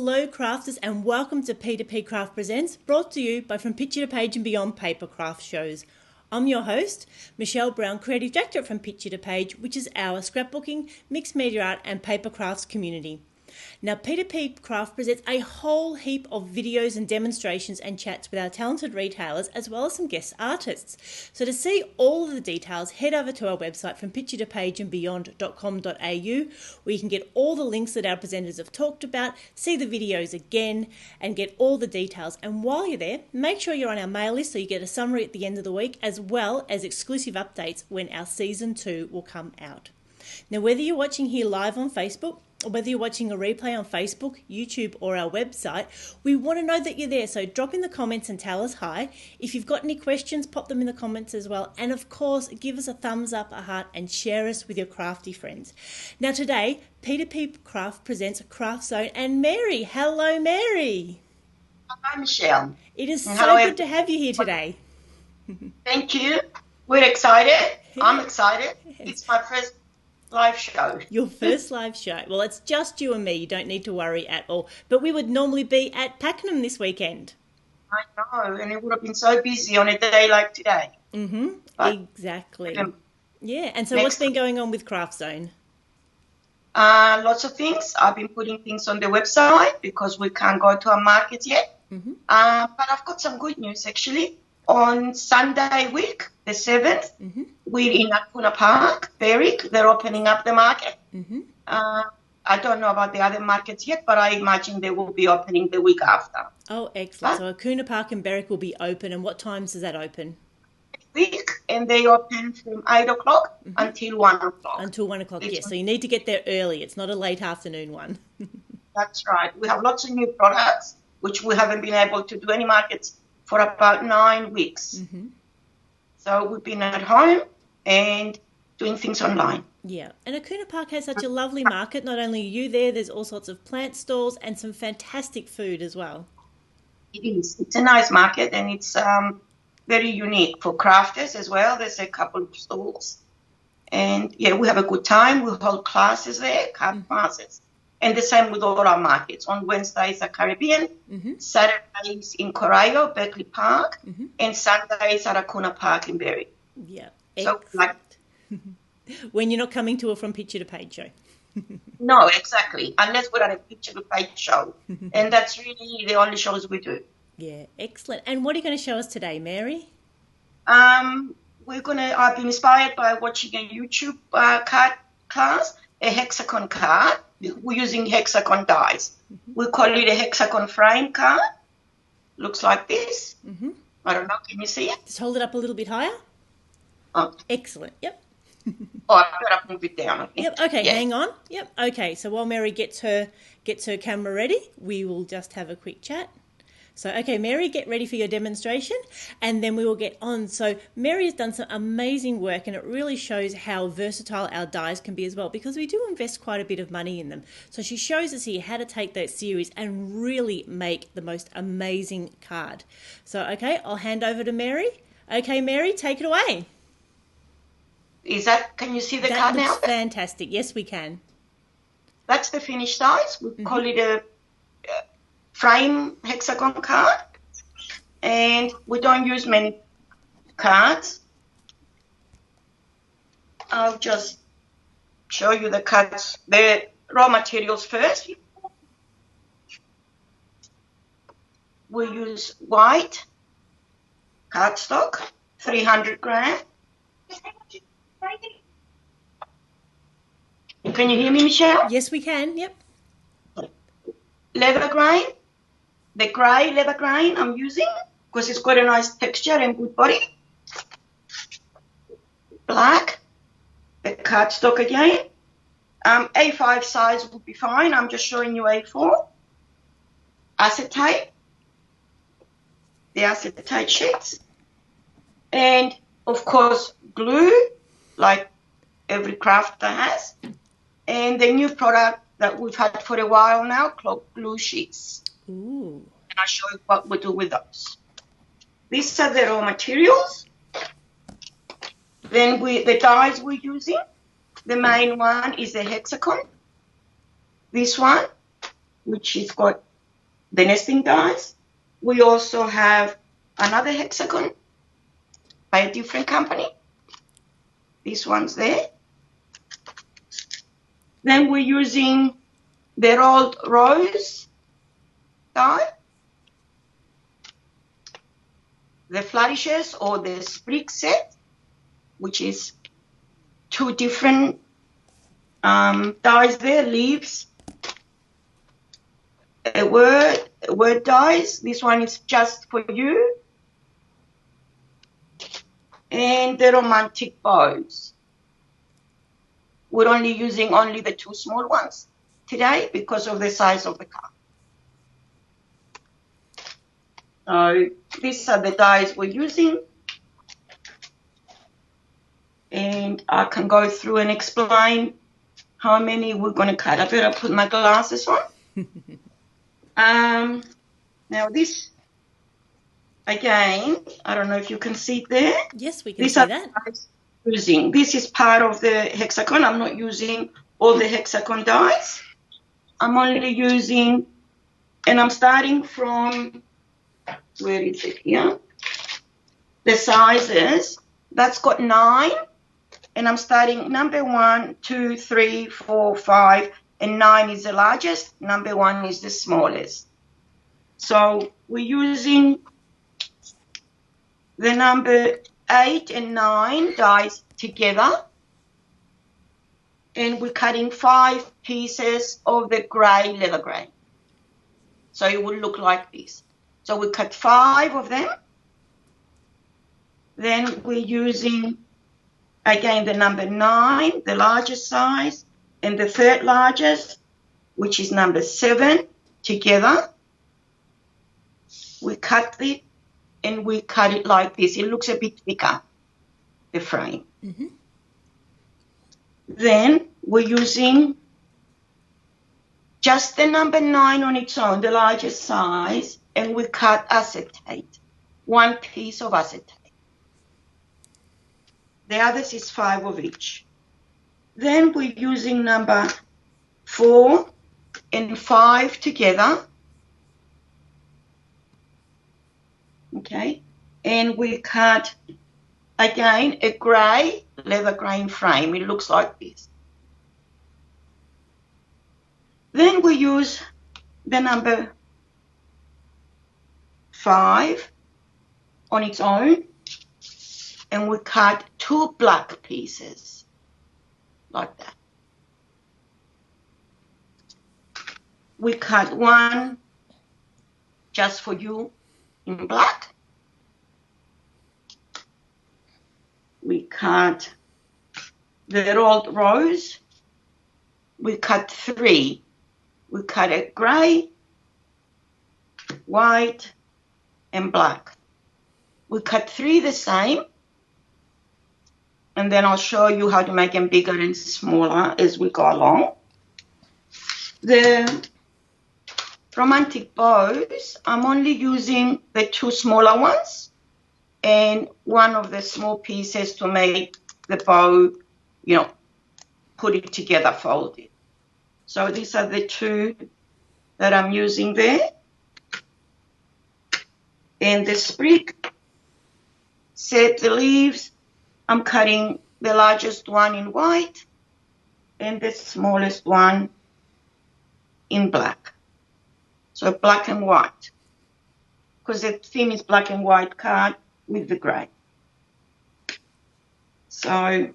Hello crafters and welcome to P2PCrafts Presents, brought to you by From Picture to Page and Beyond Papercraft shows. I'm your host, Michelle Brown, Creative Director From Picture to Page, which is our scrapbooking, mixed media art and papercrafts community. Now, P2PCrafts presents a whole heap of videos and demonstrations and chats with our talented retailers as well as some guest artists. So to see all of the details, head over to our website from picturetopageandbeyond.com.au where you can get all the links that our presenters have talked about, see the videos again and get all the details. And while you're there, make sure you're on our mail list so you get a summary at the end of the week as well as exclusive updates when our Season 2 will come out. Now, whether you're watching here live on Facebook, or whether you're watching a replay on Facebook, YouTube or our website, we want to know that you're there. So drop in the comments and tell us hi. If you've got any questions, pop them in the comments as well. And of course, give us a thumbs up, a heart and share us with your crafty friends. Now today, P2PCrafts presents Craftzone and Mary. Hello, Mary. Hi, Michelle. It is so good to have you here today. Thank you. We're excited. I'm excited. It's my first live show. Your first live show. Well, it's just you and me. You don't need to worry at all. But we would normally be at Pakenham this weekend. I know, and it would have been so busy on a day like today. Exactly. Yeah, and so what's been going on with Craftzone? Lots of things. I've been putting things on the website because we can't go to our markets yet. But I've got some good news, actually. On Sunday week, the 7th, we're in Akuna Park, Berwick. They're opening up the market. I don't know about the other markets yet, but I imagine they will be opening the week after. Oh, excellent. So Akuna Park and Berwick will be open. And what times does that open? Week, and they open from 8 o'clock until 1 o'clock. Until 1 o'clock, yes. So you need to get there early. It's not a late afternoon one. That's right. We have lots of new products, which we haven't been able to do any markets for about 9 weeks. So we've been at home and doing things online. Yeah, and Akuna Park has such a lovely market. Not only are you there, there's all sorts of plant stalls and some fantastic food as well. It is. It's a nice market and it's very unique for crafters as well. There's a couple of stalls. And, yeah, we have a good time. We hold classes there, craft classes. And the same with all our markets. On Wednesdays are Caribbean, Saturdays in Corio, Berkeley Park, and Sundays at Akuna Park in Berwick. Yeah, so, when you're not coming to a From Picture to Page show. No, exactly, unless we're at a Picture to Page show. And that's really the only shows we do. Yeah, excellent. And what are you going to show us today, Mary? I've been inspired by watching a YouTube card class, a hexagon card. We're using hexagon dies. We call it a hexagon frame card. Looks like this. I don't know. Can you see it? Just hold it up a little bit higher. Oh. Excellent. Yep. I've got to move it down. I think. Yep. Okay. Yeah. Hang on. Yep. Okay. So while Mary gets her camera ready, we will just have a quick chat. So, okay, Mary, get ready for your demonstration and then we will get on. So Mary has done some amazing work and it really shows how versatile our dies can be as well because we do invest quite a bit of money in them. So she shows us here how to take that series and really make the most amazing card. So, okay, I'll hand over to Mary. Okay, Mary, take it away. Can you see the card now? That looks fantastic. Yes, we can. That's the finished size. We call it a frame hexagon card, and we don't use many cards. I'll just show you the cards, the raw materials first. We use white cardstock, 300 grams. Can you hear me, Michelle? Yes, we can. Yep. Leather grain. The grey leather grain I'm using because it's got a nice texture and good body. Black, the cardstock again. A5 size would be fine. I'm just showing you A4. Acetate, the acetate sheets. And, of course, glue, like every crafter has. And the new product that we've had for a while now, called glue sheets. Ooh. And I'll show you what we do with those. These are the raw materials. Then the dies we're using. The main one is a hexagon. This one, which has got the nesting dies. We also have another hexagon by a different company. This one's there. Then we're using the rolled rose die, the flourishes or the sprig set, which is two different dies there, leaves, word dies. This one is just for you. And the romantic bows. We're only using the two small ones today because of the size of the cup. So these are the dies we're using. And I can go through and explain how many we're going to cut. I better put my glasses on. Now this, again, I don't know if you can see it there. Yes, we can see that. This is part of the hexagon. I'm not using all the hexagon dies. I'm only using, and I'm starting from, where is it here? The sizes. That's got 9. And I'm starting number 1, 2, 3, 4, 5, and 9 is the largest. Number 1 is the smallest. So we're using the number 8 and 9 dies together. And we're cutting 5 pieces of the grey leather grain. So it will look like this. So we cut 5 of them. Then we're using, again, the number 9, the largest size, and the third largest, which is number 7, together. We cut it, and we cut it like this. It looks a bit thicker, the frame. Mm-hmm. Then we're using just the number 9 on its own, the largest size, and we cut acetate, 1 piece of acetate. The others is 5 of each. Then we're using number 4 and 5 together. Okay, and we cut, again, a grey leather grain frame. It looks like this. Then we use the number 5 on its own, and we cut 2 black pieces like that. We cut 1 just for you in black. We cut the rolled rose. We cut 3. We cut a grey, white, and black. We cut 3 the same. And then I'll show you how to make them bigger and smaller as we go along. The romantic bows, I'm only using the 2 smaller ones and 1 of the small pieces to make the bow, put it together, fold it. So these are the 2 that I'm using there. And the sprig set, the leaves, I'm cutting the largest one in white and the smallest one in black. So black and white, because the theme is black and white card with the grey. So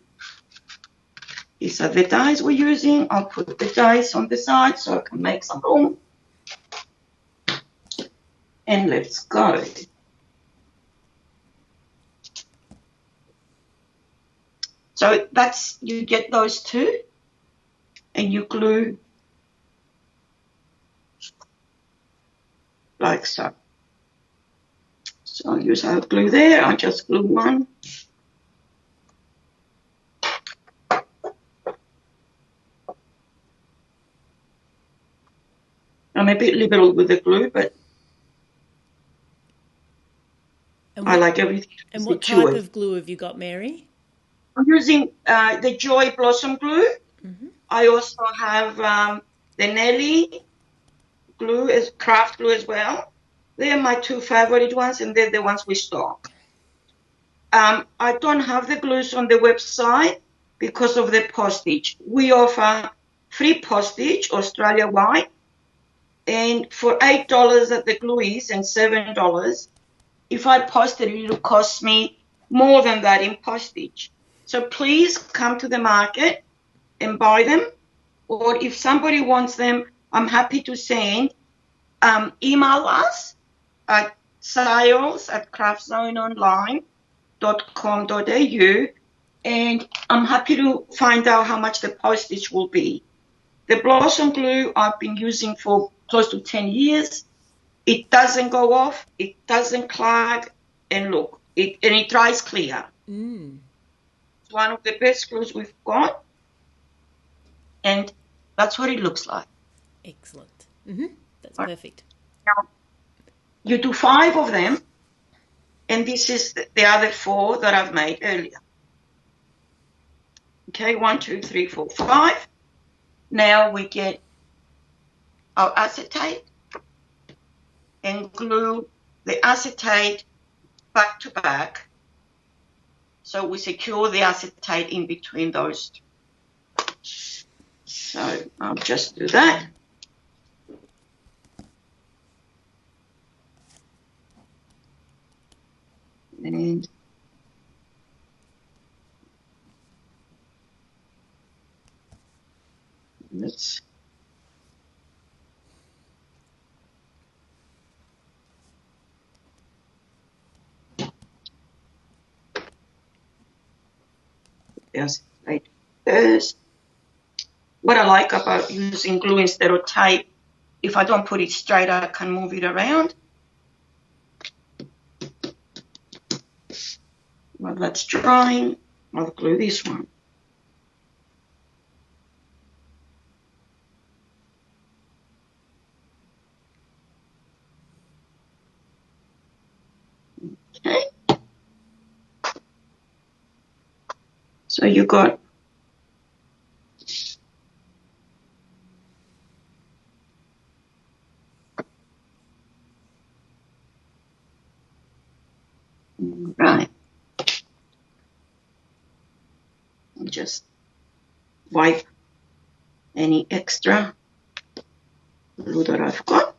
these are the dies we're using. I'll put the dies on the side so I can make some room. And let's go. So you get those 2 and you glue like so. So I'll use our glue there. I'll just glue 1. I'm a bit liberal with the glue, but I like everything. And what type of glue have you got, Mary? I'm using the Joy Blossom glue. Mm-hmm. I also have the Nelly glue, as craft glue as well. They're my two favorite ones, and they're the ones we stock. I don't have the glues on the website because of the postage. We offer free postage Australia-wide, and for $8 that the glue is and $7, if I post it, it'll cost me more than that in postage. So please come to the market and buy them, or if somebody wants them, I'm happy to send. Email us at sales@craftzoneonline.com.au, and I'm happy to find out how much the postage will be. The Blossom glue I've been using for close to 10 years. It doesn't go off, it doesn't clog, and look, it dries clear. It's one of the best glues we've got, and that's what it looks like. Excellent. That's perfect. Now, you do 5 of them, and this is the other 4 that I've made earlier. Okay, 1, 2, 3, 4, 5. Now we get our acetate and glue the acetate back to back, so we secure the acetate in between those two. So I'll just do that. And let's acetate first. What I like about using glue instead of tape, if I don't put it straight, I can move it around. While that's drying, I'll glue this one. Okay. So you got right. Just wipe any extra glue that I've got.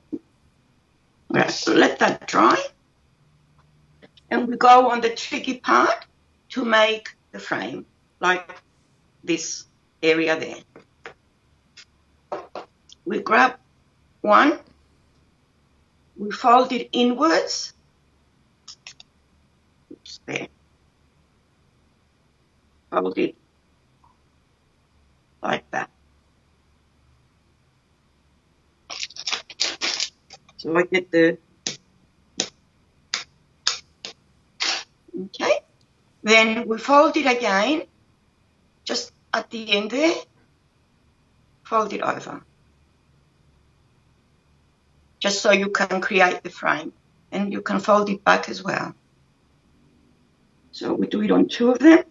Right, so let that dry. And we go on the tricky part to make the frame, like this area there. We grab one, we fold it inwards. Oops, there. Fold it like that. So I get the, okay. Then we fold it again, just at the end there, fold it over. Just so you can create the frame, and you can fold it back as well. So we do it on 2 of them,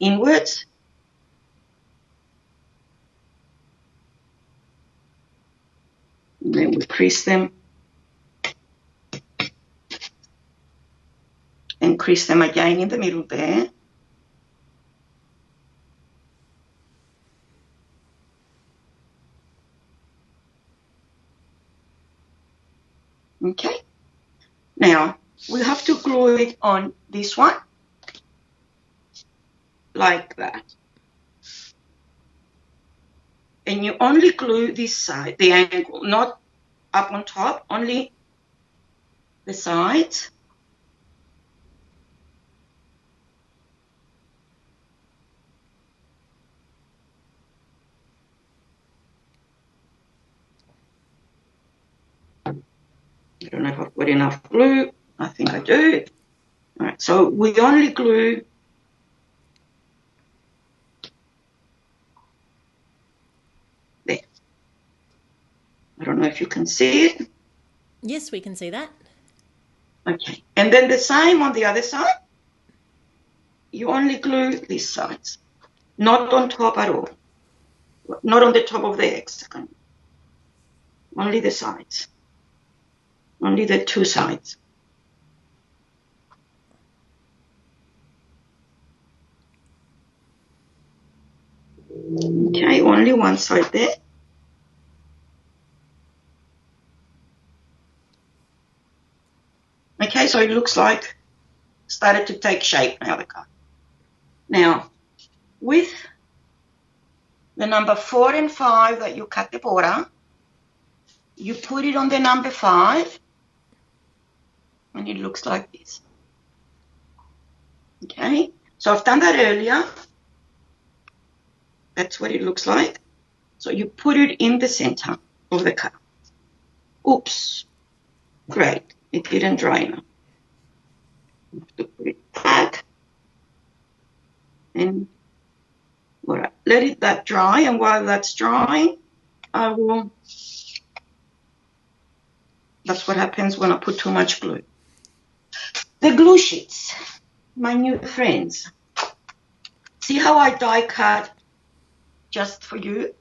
inwards. And then we crease them and crease them again in the middle there. Okay. Now we have to glue it on this one like that. And you only glue this side, the angle, not up on top, only the sides. I don't know if I've got enough glue. I think I do. All right, so we only glue there. I don't know if you can see it. Yes, we can see that. Okay, and then the same on the other side. You only glue these sides, not on top at all, not on the top of the hexagon. Only the sides. Only the two sides. Okay, only one side there. Okay, so it looks like started to take shape now, the card. Now, with the number 4 and 5 that you cut the border, you put it on the number 5, and it looks like this. Okay, so I've done that earlier. That's what it looks like. So you put it in the center of the card. Oops, great, it didn't dry enough. I have to put it back. And all right, let that dry, and while that's drying, I will. That's what happens when I put too much glue. The glue sheets, my new friends. See how I die cut just for you?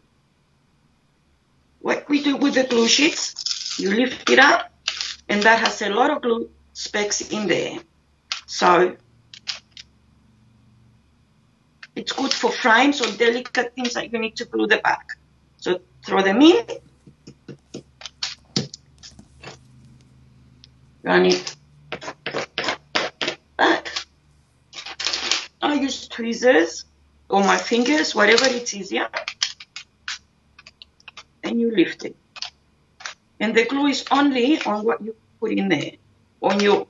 What we do with the glue sheets, you lift it up, and that has a lot of glue specks in there. So it's good for frames or delicate things that you need to glue the back. So throw them in. Run it back. I use tweezers or my fingers, whatever it's easier. And you lift it. And the glue is only on what you put in there, on your.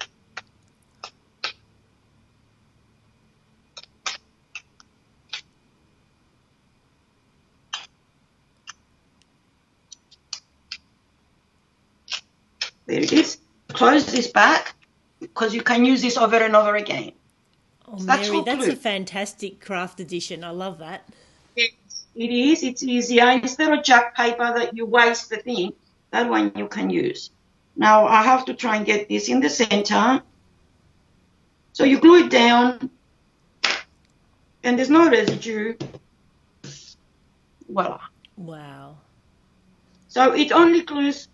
There it is. Close this back because you can use this over and over again. Oh, Mary, that's a fantastic craft edition. I love that. Yes, it is. It's easier. Instead of jack paper that you waste the thing, that one you can use. Now I have to try and get this in the center. So you glue it down and there's no residue. Voila. Wow. So it only glues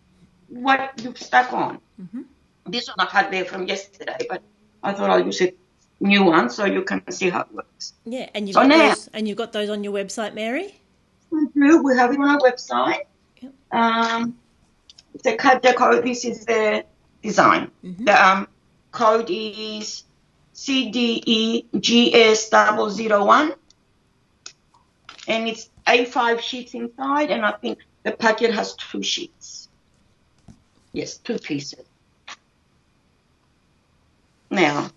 what you've stuck on. Mm-hmm. This one I had there from yesterday, but I thought I'll use a new one so you can see how it works. Yeah, and you've got those on your website, Mary? We do. We have it on our website. Yep. The code. This is the design. Mm-hmm. The code is CDEGS001, and it's A5 sheets inside, and I think the packet has 2 sheets. Yes, 2 pieces. Now,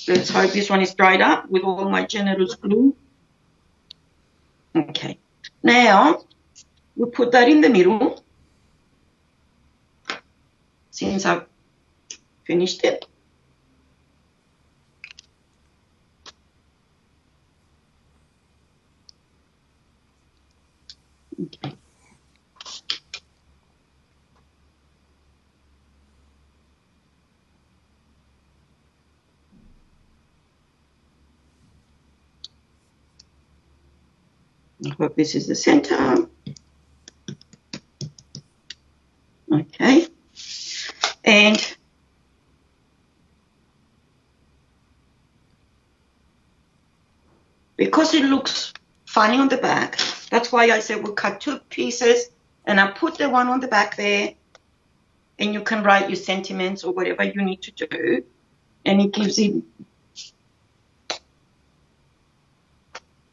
let's hope this one is dried up with all my generous glue. Okay. Now, we put that in the middle. Since I've finished it. Okay. I hope this is the center. Okay. And because it looks funny on the back, that's why I said we'll cut 2 pieces, and I put the one on the back there, and you can write your sentiments or whatever you need to do, and it gives it.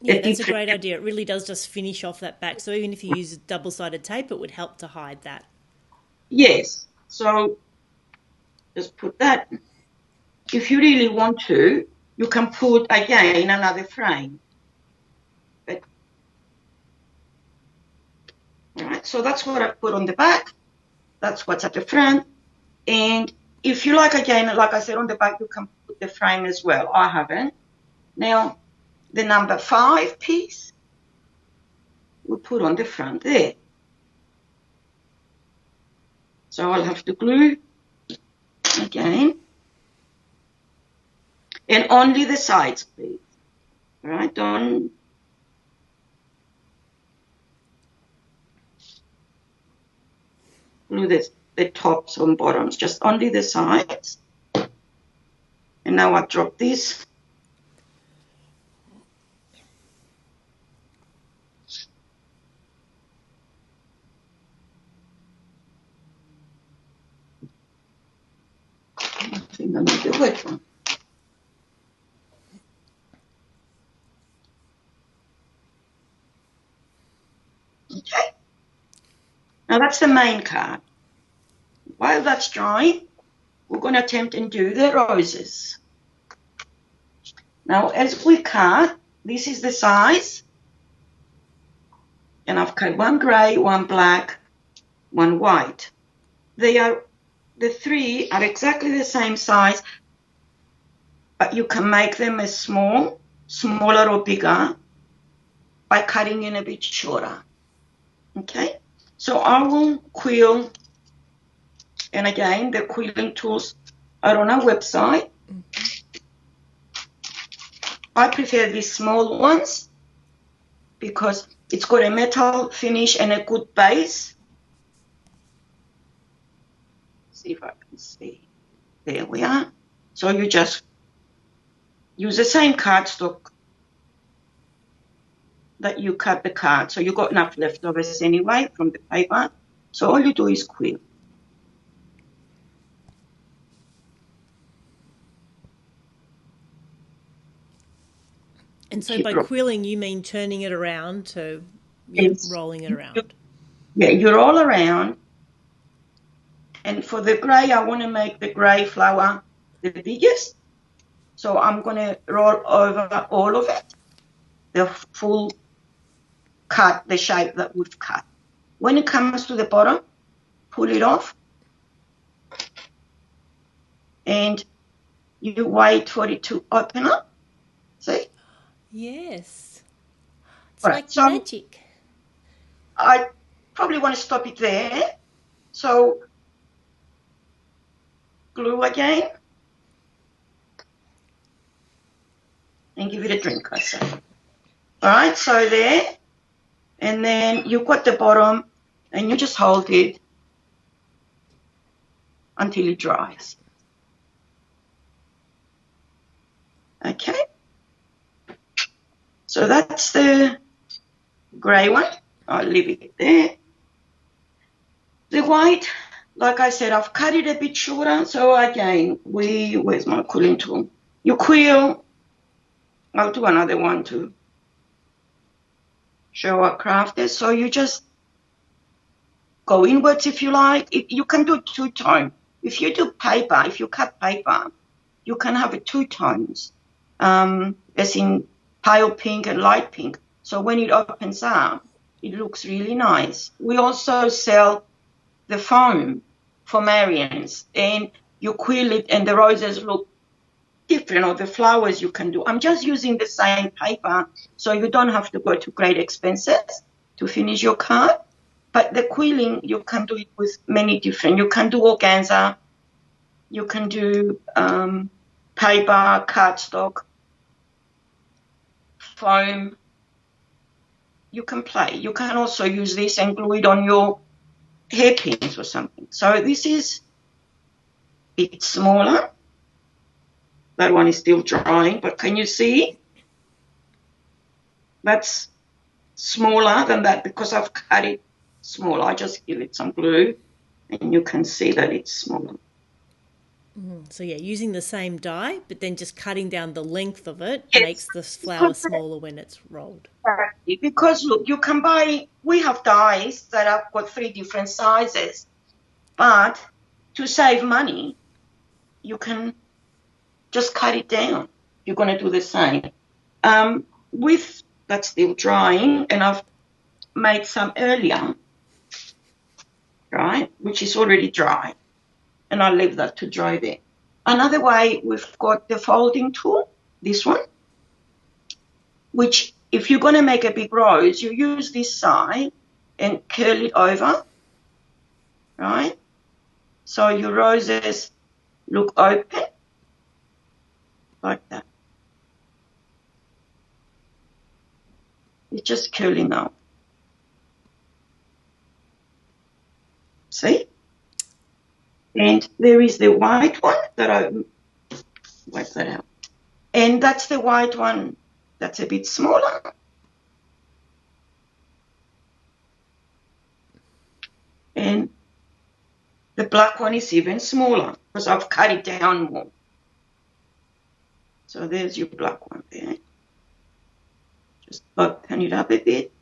Yeah, that's a great idea. It really does just finish off that back. So even if you use double-sided tape, it would help to hide that. Yes. So just put that. If you really want to, you can put again another frame. But, all right. So that's what I put on the back. That's what's at the front. And if you like, again, like I said, on the back, you can put the frame as well. I haven't. Now, the number 5 piece we put on the front there. So I'll have to glue again. And only the sides, please. All right, don't. glue the tops and bottoms, just only the sides. And now I drop this. I think I need the wet one. Okay. Now that's the main card. While that's drying, we're going to attempt and do the roses. Now, as we cut, this is the size. And I've cut one grey, one black, one white. The three are exactly the same size, but you can make them as small, smaller or bigger by cutting in a bit shorter. Okay, so I will quill, and again, the quilling tools are on our website. I prefer these small ones because it's got a metal finish and a good base. See if I can see. There we are. So you just use the same cardstock that you cut the card. So you got enough leftovers anyway from the paper. So all you do is quill. And so by quilling, you mean turning it around to rolling it around? Yeah, you roll around. And for the grey, I want to make the grey flower the biggest. So I'm going to roll over all of it, the full cut, the shape that we've cut. When it comes to the bottom, pull it off. And you wait for it to open up. See? Yes. It's right, like so magic. I probably want to stop it there. So glue again. And give it a drink, I say. All right, so there. And then you've got the bottom and you just hold it until it dries. Okay. So that's the grey one. I'll leave it there. The white, like I said, I've cut it a bit shorter. So again, where's my quilling tool? You quill. I'll do another one to show our crafters. So you just go inwards if you like. You can do two-tone. If you do paper, if you cut paper, you can have it two tones, as in pale pink and light pink. So when it opens up, it looks really nice. We also sell the foam for Marians, and you quill it and the roses look different, or the flowers you can do. I'm just using the same paper, so you don't have to go to great expenses to finish your card. But the quilling, you can do it with many different. You can do organza, you can do paper, cardstock, foam. You can play. You can also use this and glue it on your hairpins or something. So this is, it's smaller. That one is still drying, but can you see? That's smaller than that because I've cut it smaller. I just give it some glue and you can see that it's smaller. So yeah, using the same die, but then just cutting down the length of it makes the flower smaller when it's rolled. Because look, you can buy, we have dies that have got 3 different sizes, but to save money, you can just cut it down. You're going to do the same. With that's still drying, and I've made some earlier, right, which is already dry. And I'll leave that to dry there. Another way, we've got the folding tool, this one, which if you're going to make a big rose, you use this side and curl it over, right? So your roses look open, like that. It's just curling out. See? And there is the white one that I wipe that out. And that's the white one that's a bit smaller. And the black one is even smaller because I've cut it down more. So there's your black one there. Just open it up a bit.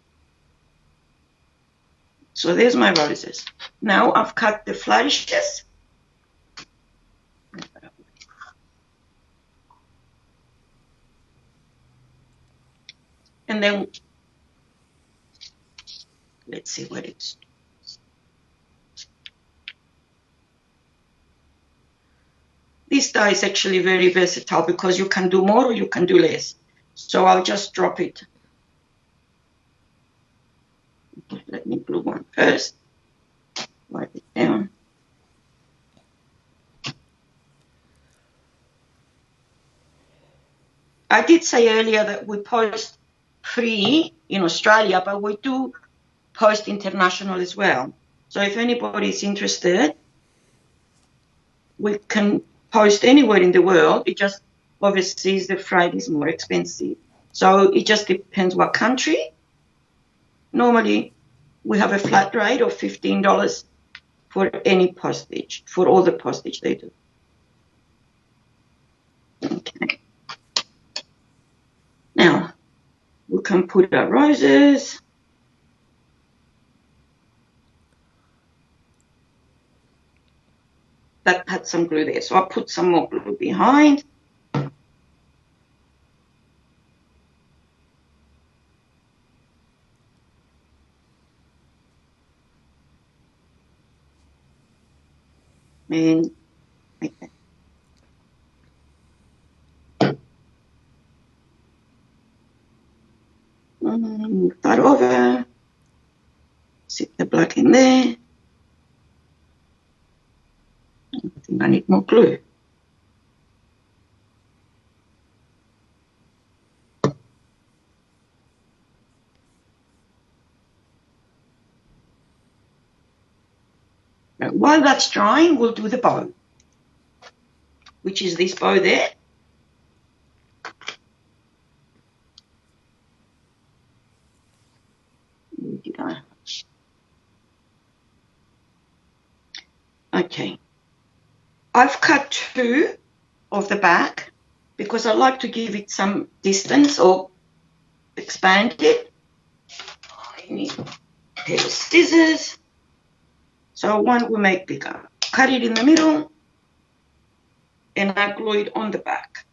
So there's my roses. Now I've cut the flourishes. And then let's see what it's. This die is actually very versatile because you can do more or you can do less. So I'll just drop it. Okay, let me glue one first. Wipe it down. I did say earlier that we post free in Australia, but we do post international as well. So if anybody is interested, we can post anywhere in the world. It just obviously the freight is more expensive. So it just depends what country. Normally we have a flat rate of $15 for any postage, for all the postage they do. Okay. Now we can put our roses. That had some glue there, so I'll put some more glue behind. And okay. Move that over. Sit the black in there. I think I need more glue. Now, while that's drying, we'll do the bow, which is this bow there. Where did I? Okay. I've cut two of the back because I like to give it some distance or expand it. I need a pair of scissors. So one will make bigger. Cut it in the middle and I glue it on the back.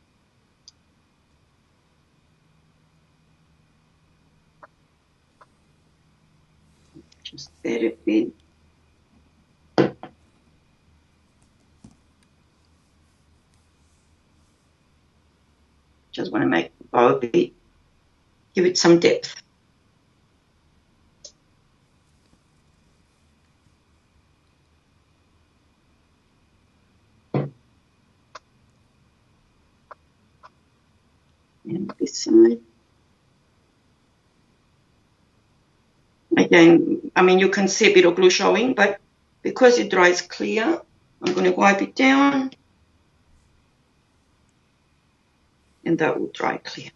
Just there a bit. Just want to make the bow a bit, give it some depth. And this side. Again, I mean, you can see a bit of glue showing, but because it dries clear, I'm going to wipe it down. And that will dry clear.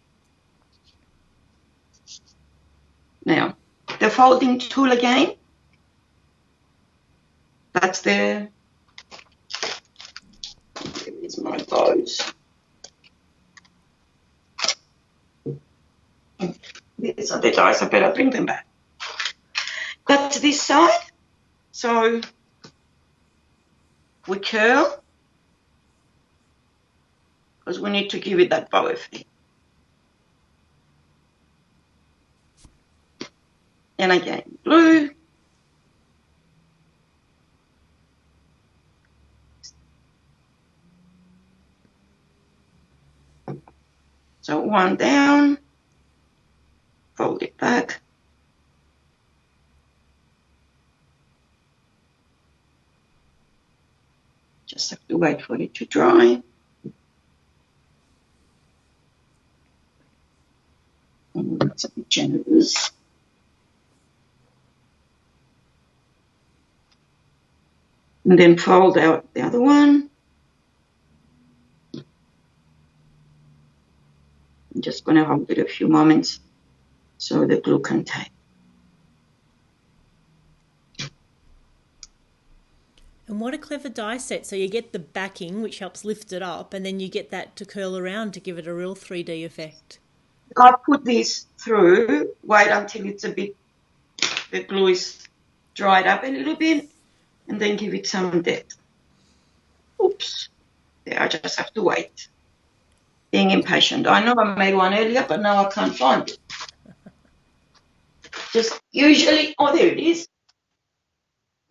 Now, the folding tool again. That's the, here's my bows. These are the dies, I better bring them back. That's this side. So we curl because we need to give it that bow effect. And again, glue. So one down, fold it back. Just have to wait for it to dry. And that's a bit generous. And then fold out the other one. I'm just going to hold it a few moments so the glue can take. And what a clever die set. So you get the backing, which helps lift it up, and then you get that to curl around to give it a real 3D effect. I'll put this through, wait until it's a bit, the glue is dried up a little bit, and then give it some depth. Oops, there, I just have to wait. Being impatient. I know I made one earlier, but now I can't find it. Just usually, oh, there it is.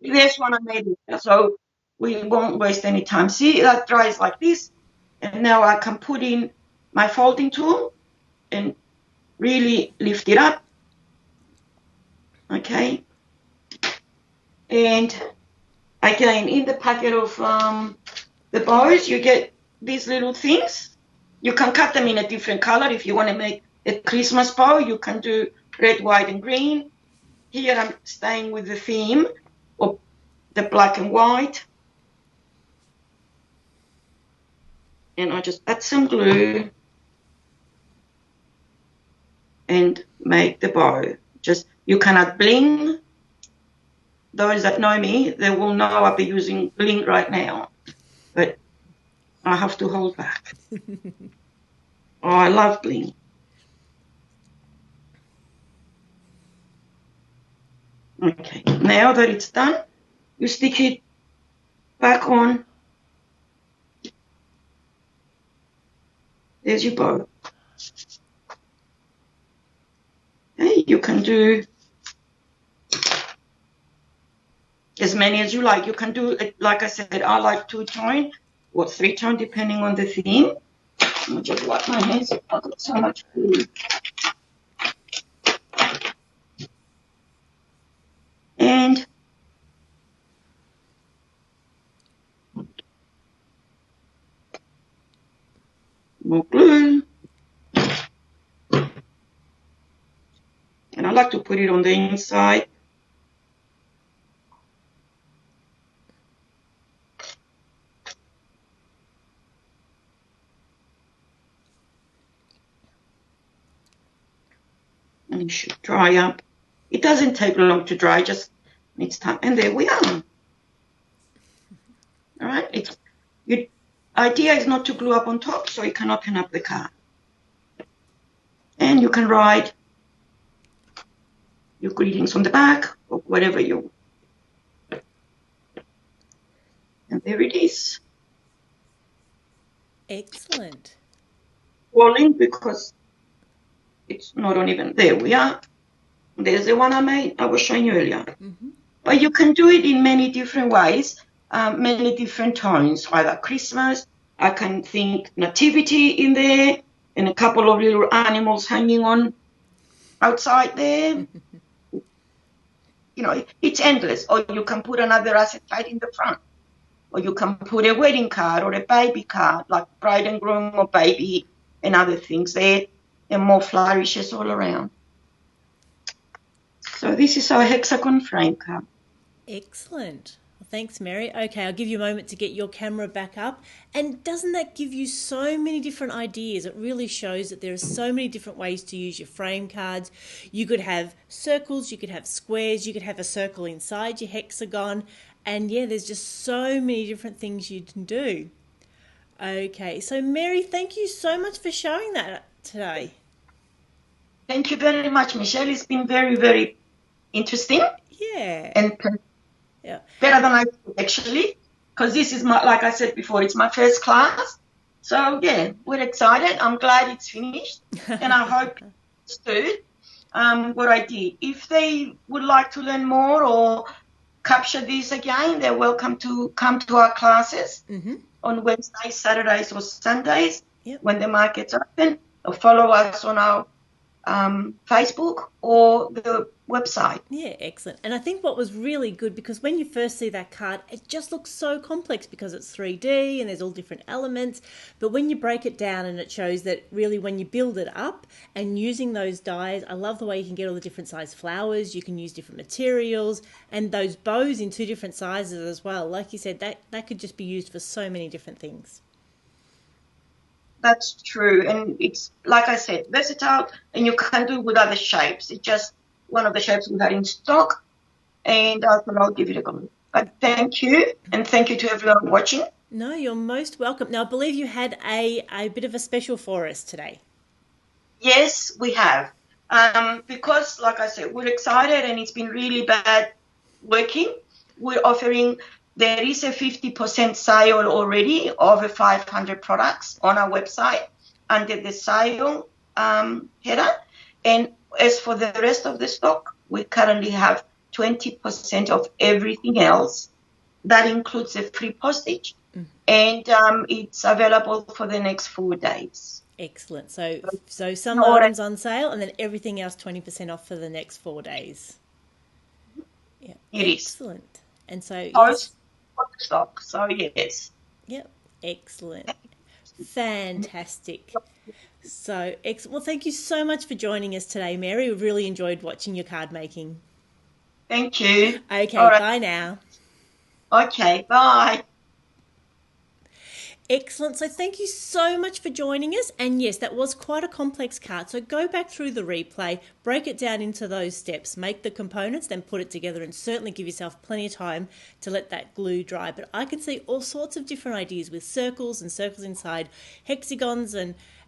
There's one I made earlier, so we won't waste any time. See, that dries like this, and now I can put in my folding tool and really lift it up. Okay. And again, in the packet of the bows, you get these little things. You can cut them in a different color. If you want to make a Christmas bow, you can do red, white, and green. Here I'm staying with the theme of the black and white. And I just add some glue and make the bow. Just, you cannot bling. Those that know me, they will know I'll be using bling right now. But I have to hold back. Oh, I love bling. Okay, now that it's done, you stick it back on. There's your bow. Okay, you can do as many as you like. You can do it, like I said, I like 2-tone or 3-tone depending on the theme. I'll just wipe my hands. I've got so much glue. And more glue. And I like to put it on the inside. And it should dry up. It doesn't take long to dry, just needs time. And there we are. All right. Idea is not to glue up on top, so you can open up the card. And you can write your greetings on the back or whatever you want. And there it is. Excellent. Falling because it's not uneven. There we are. There's the one I made. I was showing you earlier. Mm-hmm. But you can do it in many different ways, many different tones, either Christmas. I can think nativity in there and a couple of little animals hanging on outside there. You know, it's endless. Or you can put another acetate in the front. Or you can put a wedding card or a baby card, like bride and groom or baby and other things there. And more flourishes all around. So this is our hexagon frame card. Excellent. Well, thanks, Mary. Okay, I'll give you a moment to get your camera back up. And doesn't that give you so many different ideas? It really shows that there are so many different ways to use your frame cards. You could have circles, you could have squares, you could have a circle inside your hexagon. And yeah, there's just so many different things you can do. Okay, so Mary, thank you so much for showing that today. Thank you very much, Michelle. It's been very, very interesting. Yeah. And better than I thought, actually, because this is my, like I said before, it's my first class. So yeah, we're excited. I'm glad it's finished, and I hope it's good. What I did. If they would like to learn more or capture this again, they're welcome to come to our classes on Wednesdays, Saturdays, or Sundays when the market's open. Or follow us on our Facebook or the website. Yeah, excellent. And I think what was really good, because when you first see that card, it just looks so complex because it's 3D and there's all different elements. But when you break it down and it shows that really when you build it up and using those dies, I love the way you can get all the different size flowers, you can use different materials, and those bows in 2 different sizes as well. Like you said, that could just be used for so many different things. That's true. And it's, like I said, versatile, and you can do it with other shapes. It's just one of the shapes we had in stock, and I thought I'll give it a go. But thank you, and thank you to everyone watching. No, you're most welcome. Now, I believe you had a bit of a special for us today. Yes, we have. Because, like I said, we're excited and it's been really bad working. We're offering, there is a 50% sale already, over 500 products on our website under the sale header. And as for the rest of the stock, we currently have 20% of everything else. That includes the free postage. And it's available for the next 4 days. Excellent. So some items on sale and then everything else 20% off for the next 4 days. Yeah, excellent. And so yes. Stock. So yes. Yep. Excellent. Fantastic. So well, thank you so much for joining us today, Mary. We've really enjoyed watching your card making. Thank you. Okay. Bye now. Okay. Bye. Excellent. So thank you so much for joining us. And yes, that was quite a complex card. So go back through the replay, break it down into those steps, make the components, then put it together, and certainly give yourself plenty of time to let that glue dry. But I can see all sorts of different ideas with circles and circles inside, hexagons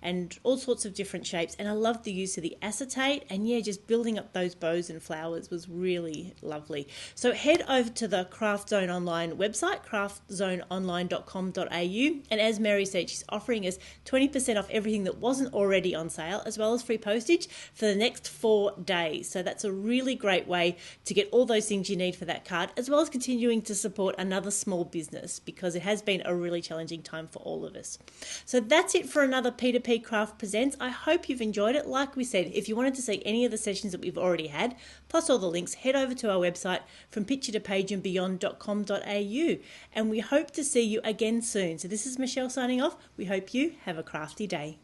and all sorts of different shapes. And I love the use of the acetate, and yeah, just building up those bows and flowers was really lovely. So head over to the Craftzone online website, craftzoneonline.com.au, and as Mary said, she's offering us 20% off everything that wasn't already on sale, as well as free postage for the next 4 days. So that's a really great way to get all those things you need for that card, as well as continuing to support another small business, because it has been a really challenging time for all of us. So that's it for another P2P Craft Presents. I hope you've enjoyed it. Like we said, if you wanted to see any of the sessions that we've already had, plus all the links, head over to our website, from picture to page and beyond.com.au, and we hope to see you again soon. So this is Michelle signing off. We hope you have a crafty day.